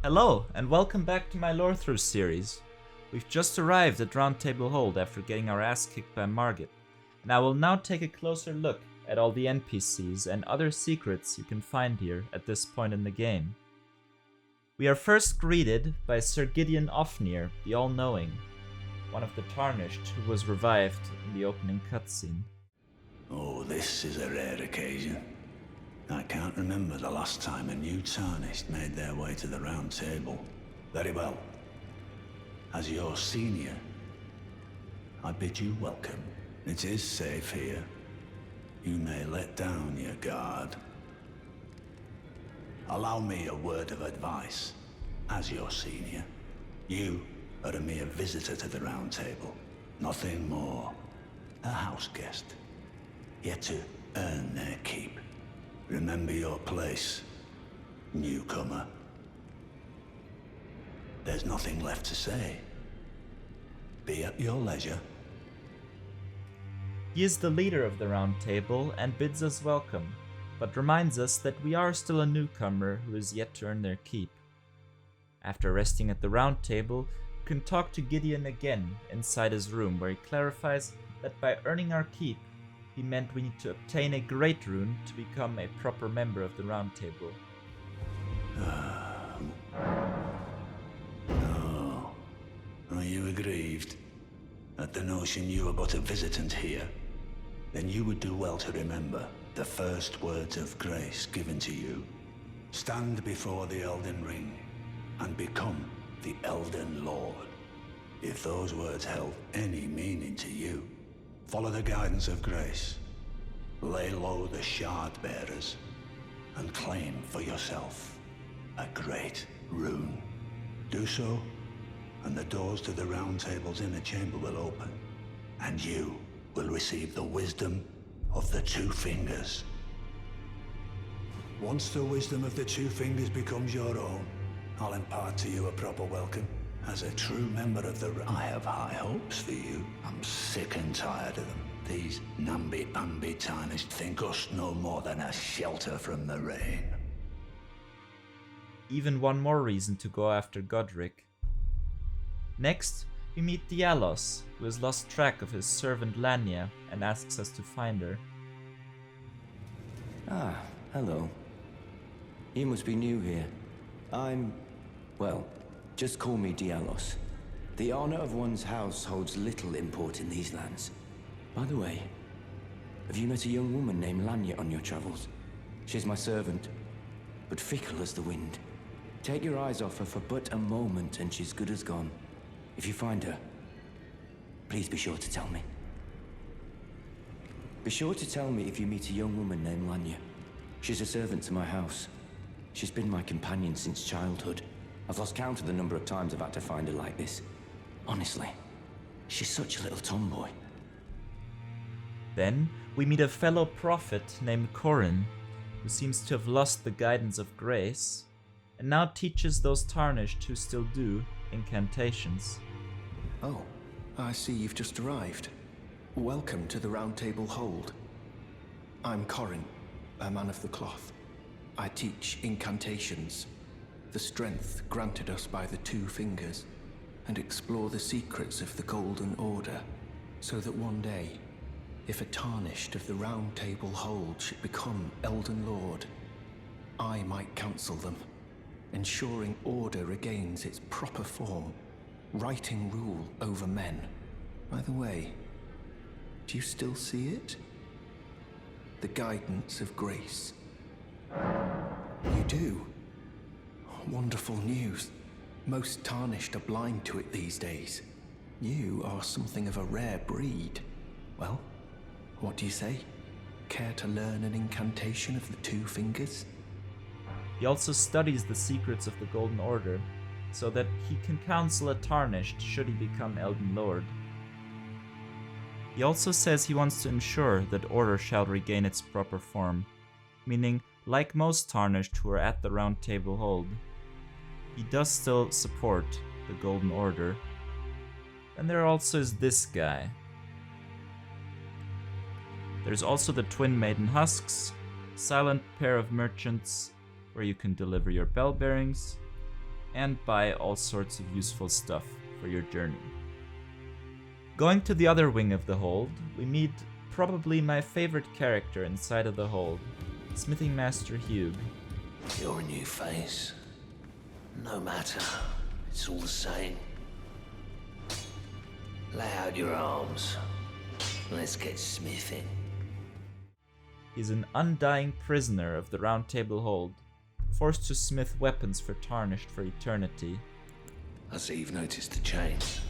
Hello, and welcome back to my Lorethrough series. We've just arrived at Roundtable Hold after getting our ass kicked by Margit, and I will now take a closer look at all the NPCs and other secrets you can find here at this point in the game. We are first greeted by Sir Gideon Ofnir, the All-Knowing, one of the Tarnished who was revived in the opening cutscene. Oh, this is a rare occasion. I can't remember the last time a new Tarnished made their way to the Round Table. Very well. As your senior, I bid you welcome. It is safe here. You may let down your guard. Allow me a word of advice. As your senior, you are a mere visitor to the Round Table. Nothing more. A house guest. Yet to earn their keep. Remember your place, newcomer. There's nothing left to say. Be at your leisure. He is the leader of the Round Table and bids us welcome, but reminds us that we are still a newcomer who is yet to earn their keep. After resting at the Round Table, we can talk to Gideon again inside his room, where he clarifies that by earning our keep, he meant we need to obtain a great rune to become a proper member of the Round Table. Oh, are you aggrieved at the notion you are but a visitant here? Then you would do well to remember the first words of grace given to you. Stand before the Elden Ring and become the Elden Lord. If those words held any meaning to you, follow the guidance of grace. Lay low the shard bearers and claim for yourself a great rune. Do so, and the doors to the Round Table's inner chamber will open, and you will receive the wisdom of the Two Fingers. Once the wisdom of the Two Fingers becomes your own, I'll impart to you a proper welcome. As a true member of the... I have high hopes for you. I'm sick and tired of them. These namby-pamby Tarnished think us no more than a shelter from the rain. Even one more reason to go after Godric. Next, we meet Dialos, who has lost track of his servant Lanya and asks us to find her. Ah, hello. You must be new here. Just call me Dialos. The honor of one's house holds little import in these lands. By the way, have you met a young woman named Lanya on your travels? She's my servant, but fickle as the wind. Take your eyes off her for but a moment and she's good as gone. If you find her, please be sure to tell me. Be sure to tell me if you meet a young woman named Lanya. She's a servant to my house. She's been my companion since childhood. I've lost count of the number of times I've had to find her like this. Honestly, she's such a little tomboy. Then, we meet a fellow prophet named Corin, who seems to have lost the guidance of grace, and now teaches those Tarnished who still do incantations. Oh, I see you've just arrived. Welcome to the Roundtable Hold. I'm Corin, a man of the cloth. I teach incantations, the strength granted us by the Two Fingers, and explore the secrets of the Golden Order, so that one day, if a Tarnished of the Roundtable Hold should become Elden Lord, I might counsel them, ensuring order regains its proper form, righting rule over men. By the way, do you still see it? The guidance of grace. You do? Wonderful news. Most Tarnished are blind to it these days. You are something of a rare breed. Well, what do you say? Care to learn an incantation of the Two Fingers? He also studies the secrets of the Golden Order, so that he can counsel a Tarnished should he become Elden Lord. He also says he wants to ensure that order shall regain its proper form, meaning, like most Tarnished who are at the Round Table Hold, he does still support the Golden Order. And there also is this guy. There's also the Twin Maiden Husks, silent pair of merchants, where you can deliver your bell bearings, and buy all sorts of useful stuff for your journey. Going to the other wing of the hold, we meet probably my favorite character inside of the hold, Smithing Master Hugh. You're a new face. No matter, it's all the same. Lay out your arms. Let's get smithing. He's an undying prisoner of the Roundtable Hold, forced to smith weapons for Tarnished for eternity. I see you've noticed the chains.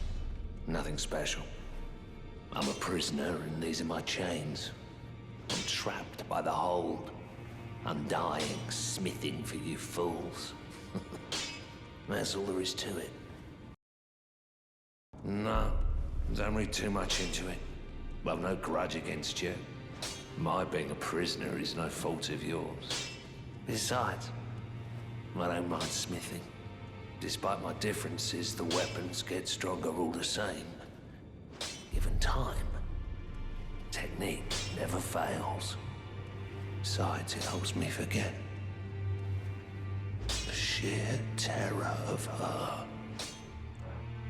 Nothing special. I'm a prisoner and these are my chains. I'm trapped by the hold. I'm dying, smithing for you fools. That's all there is to it. No, don't read too much into it. I've no grudge against you. My being a prisoner is no fault of yours. Besides, I don't mind smithing. Despite my differences, the weapons get stronger all the same. Given time, technique never fails. Besides, it helps me forget the sheer terror of her.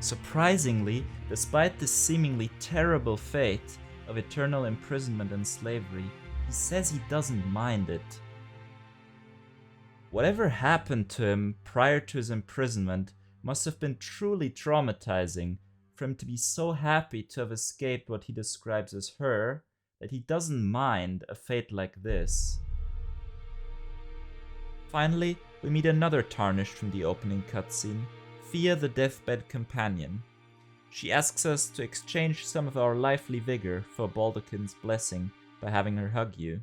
Surprisingly, despite this seemingly terrible fate of eternal imprisonment and slavery, he says he doesn't mind it. Whatever happened to him prior to his imprisonment must have been truly traumatizing for him to be so happy to have escaped what he describes as her, that he doesn't mind a fate like this. Finally, we meet another Tarnished from the opening cutscene, Fia the Deathbed Companion. She asks us to exchange some of our lively vigor for Baldachin's blessing by having her hug you.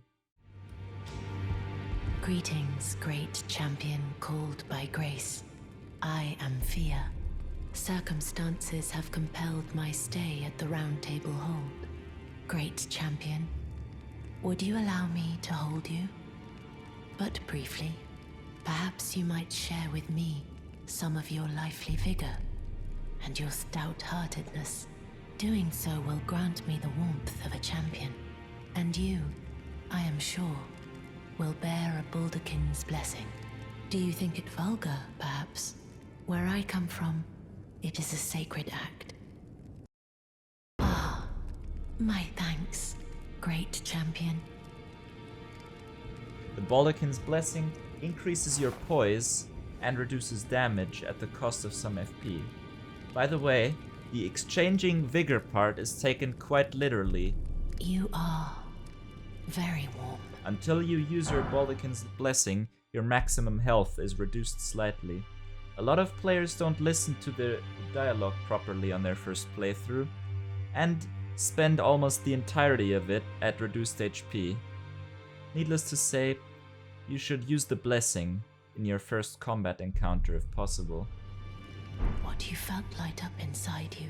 Greetings, great champion called by grace. I am Fia. Circumstances have compelled my stay at the Roundtable Hold. Great champion, would you allow me to hold you? But briefly, perhaps you might share with me some of your lively vigor and your stout-heartedness. Doing so will grant me the warmth of a champion, and you, I am sure, will bear a Baldachin's blessing. Do you think it vulgar, perhaps? Where I come from, it is a sacred act. Ah, my thanks, great champion. The Baldachin's blessing increases your poise and reduces damage at the cost of some FP. By the way, the exchanging vigor part is taken quite literally. You are very warm. Until you use your Baldachin's blessing, your maximum health is reduced slightly. A lot of players don't listen to the dialogue properly on their first playthrough, and spend almost the entirety of it at reduced HP. Needless to say, you should use the blessing in your first combat encounter if possible. What you felt light up inside you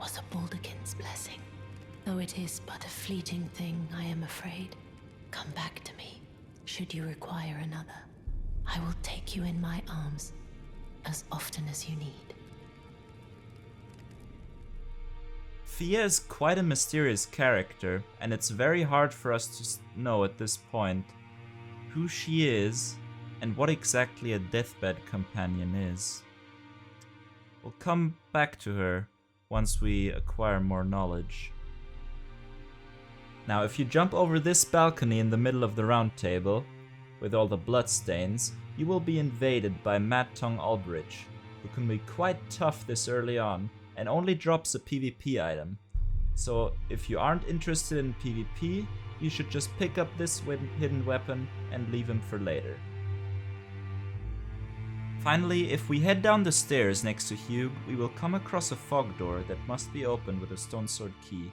was a Baldachin's blessing. Though it is but a fleeting thing, I am afraid. Come back to me, should you require another. I will take you in my arms as often as you need. Fia is quite a mysterious character, and it's very hard for us to know at this point who she is and what exactly a deathbed companion is. We'll come back to her once we acquire more knowledge. Now, if you jump over this balcony in the middle of the round table, with all the bloodstains, you will be invaded by Mad Tongue Albridge, who can be quite tough this early on, and only drops a PvP item. So if you aren't interested in PvP, you should just pick up this hidden weapon and leave him for later. Finally, if we head down the stairs next to Hugh, we will come across a fog door that must be opened with a stone sword key.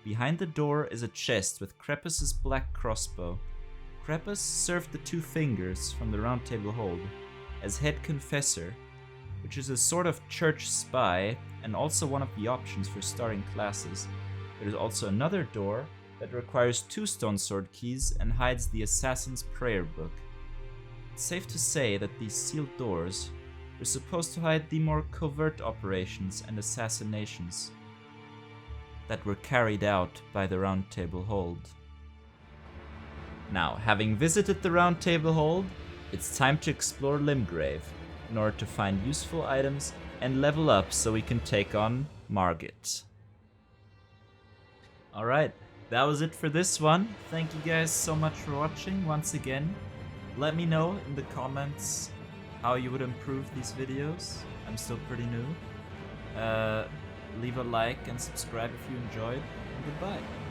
Behind the door is a chest with Krepus's black crossbow. Krepus served the two fingers from the Roundtable Hold as head confessor, which is a sort of church spy and also one of the options for starting classes. There is also another door that requires two stone sword keys and hides the Assassin's Prayer Book. It's safe to say that these sealed doors were supposed to hide the more covert operations and assassinations that were carried out by the Roundtable Hold. Now, having visited the Roundtable Hold, it's time to explore Limgrave, in order to find useful items and level up so we can take on Margit. Alright, that was it for this one. Thank you guys so much for watching once again. Let me know in the comments how you would improve these videos. I'm still pretty new. Leave a like and subscribe if you enjoyed, and goodbye.